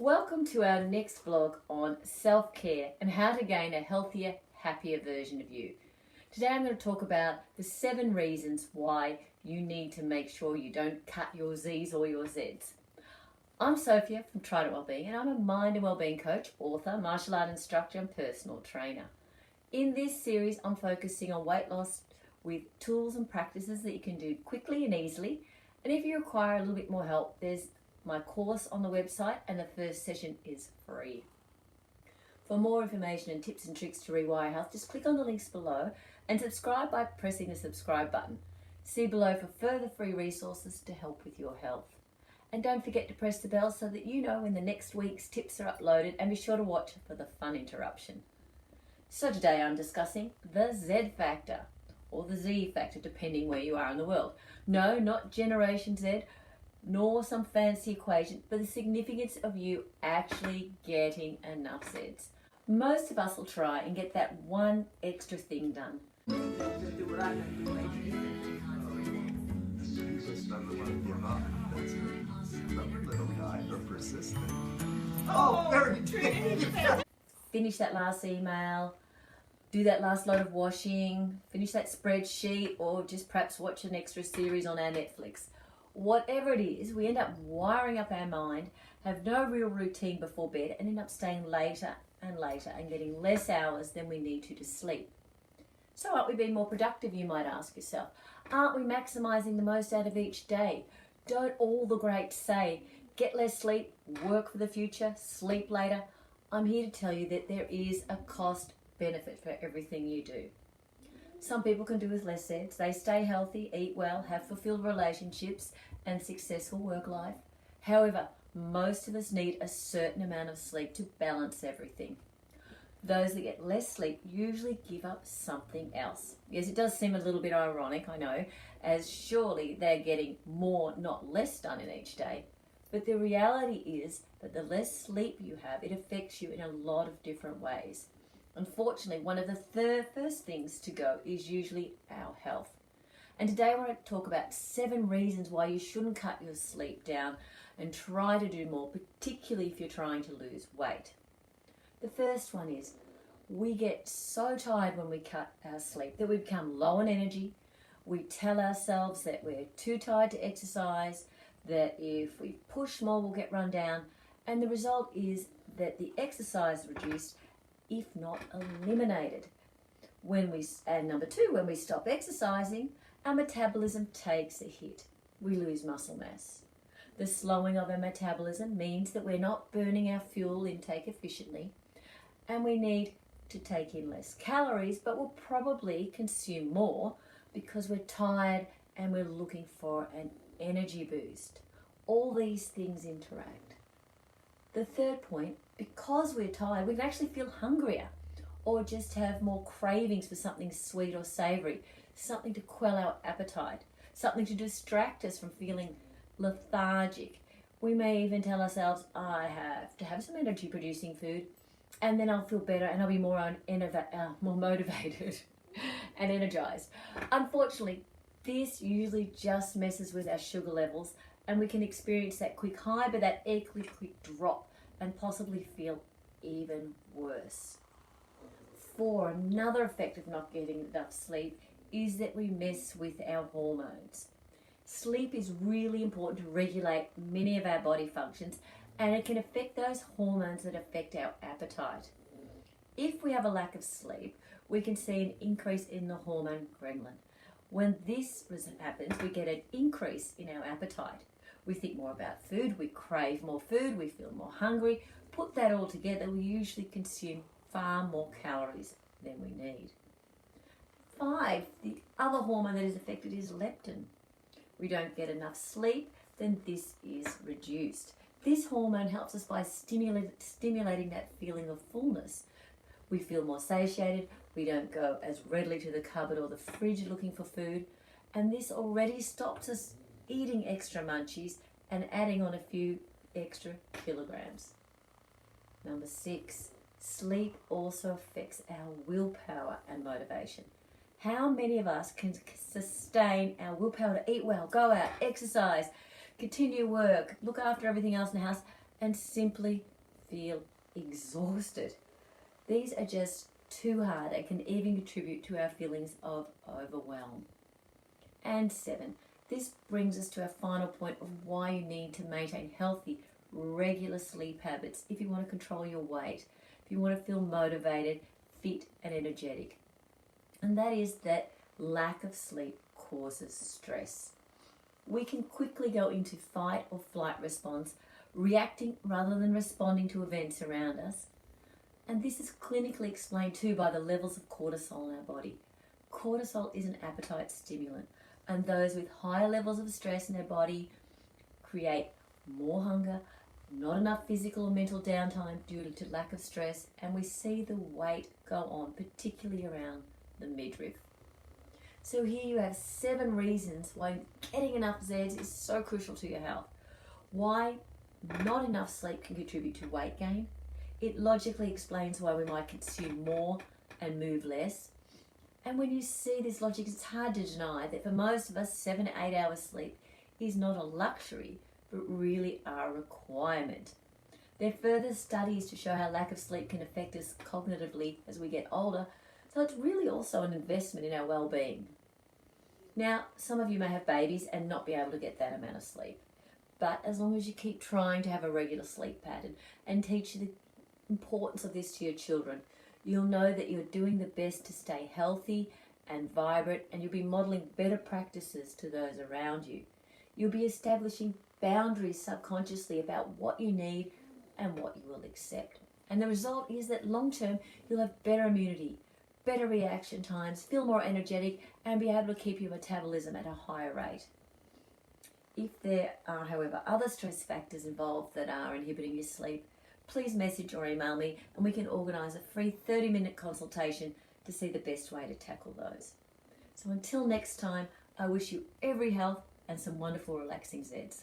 Welcome to our next vlog on self-care and how to gain a healthier, happier version of you. Today I'm going to talk about the 7 reasons why you need to make sure you don't cut your Z's or your Z's. I'm Sophia from Trident Wellbeing and I'm a mind and wellbeing coach, author, martial art instructor and personal trainer. In this series I'm focusing on weight loss with tools and practices that you can do quickly and easily. And if you require a little bit more help, there's my course on the website and the first session is free. For more information and tips and tricks to rewire health, just click on the links below and subscribe by pressing the subscribe button. See below for further free resources to help with your health. And don't forget to press the bell so that you know when the next week's tips are uploaded, and be sure to watch for the fun interruption. So today I'm discussing the Z factor or the Z factor depending where you are in the world. No, not Generation Z, nor some fancy equation, but the significance of you actually getting enough Z's. Most of us will try and get that one extra thing done. Oh, very good. Finish that last email, do that last load of washing, finish that spreadsheet, or just perhaps watch an extra series on our Netflix. Whatever it is, we end up wiring up our mind, have no real routine before bed, and end up staying later and later and getting less hours than we need to sleep. So aren't we being more productive, you might ask yourself? Aren't we maximising the most out of each day? Don't all the greats say, get less sleep, work for the future, sleep later? I'm here to tell you that there is a cost benefit for everything you do. Some people can do with less Z's. They stay healthy, eat well, have fulfilled relationships and successful work life. However, most of us need a certain amount of sleep to balance everything. Those that get less sleep usually give up something else. Yes, it does seem a little bit ironic, I know, as surely they're getting more, not less done in each day. But the reality is that the less sleep you have, it affects you in a lot of different ways. Unfortunately, one of the first things to go is usually our health. And today I want to talk about 7 reasons why you shouldn't cut your sleep down and try to do more, particularly if you're trying to lose weight. The first one is we get so tired when we cut our sleep that we become low on energy. We tell ourselves that we're too tired to exercise, that if we push more we'll get run down, and the result is that the exercise is reduced, if not eliminated. And number 2, when we stop exercising, our metabolism takes a hit. We lose muscle mass. The slowing of our metabolism means that we're not burning our fuel intake efficiently, and we need to take in less calories, but we'll probably consume more because we're tired and we're looking for an energy boost. All these things interact. The third point, because we're tired, we can actually feel hungrier or just have more cravings for something sweet or savoury, something to quell our appetite, something to distract us from feeling lethargic. We may even tell ourselves, I have to have some energy producing food and then I'll feel better and I'll be more motivated and energized. Unfortunately, this usually just messes with our sugar levels and we can experience that quick high but that equally quick drop and possibly feel even worse. 4, another effect of not getting enough sleep is that we mess with our hormones. Sleep is really important to regulate many of our body functions, and it can affect those hormones that affect our appetite. If we have a lack of sleep, we can see an increase in the hormone ghrelin. When this happens, we get an increase in our appetite. We think more about food, we crave more food, we feel more hungry. Put that all together, we usually consume far more calories than we need. 5, the other hormone that is affected is leptin. We don't get enough sleep, then this is reduced. This hormone helps us by stimulating that feeling of fullness. We feel more satiated, we don't go as readily to the cupboard or the fridge looking for food, and this already stops us eating extra munchies and adding on a few extra kilograms. Number 6, sleep also affects our willpower and motivation. How many of us can sustain our willpower to eat well, go out, exercise, continue work, look after everything else in the house, and simply feel exhausted. These are just too hard and can even contribute to our feelings of overwhelm. And 7, this brings us to our final point of why you need to maintain healthy, regular sleep habits if you want to control your weight, if you want to feel motivated, fit and energetic. And that is that lack of sleep causes stress. We can quickly go into fight or flight response, reacting rather than responding to events around us. And this is clinically explained too by the levels of cortisol in our body. Cortisol is an appetite stimulant, and those with higher levels of stress in their body create more hunger, not enough physical or mental downtime due to lack of stress, and we see the weight go on, particularly around the midriff. So here you have 7 reasons why getting enough Zeds is so crucial to your health. Why not enough sleep can contribute to weight gain. It logically explains why we might consume more and move less. And when you see this logic, it's hard to deny that for most of us, 7 to 8 hours sleep is not a luxury, but really a requirement. There are further studies to show how lack of sleep can affect us cognitively as we get older, so it's really also an investment in our well-being. Now, some of you may have babies and not be able to get that amount of sleep, but as long as you keep trying to have a regular sleep pattern and teach the importance of this to your children, you'll know that you're doing the best to stay healthy and vibrant, and you'll be modelling better practices to those around you. You'll be establishing boundaries subconsciously about what you need and what you will accept. And the result is that long term, you'll have better immunity, better reaction times, feel more energetic, and be able to keep your metabolism at a higher rate. If there are, however, other stress factors involved that are inhibiting your sleep, please message or email me and we can organise a free 30-minute consultation to see the best way to tackle those. So until next time, I wish you every health and some wonderful relaxing Zeds.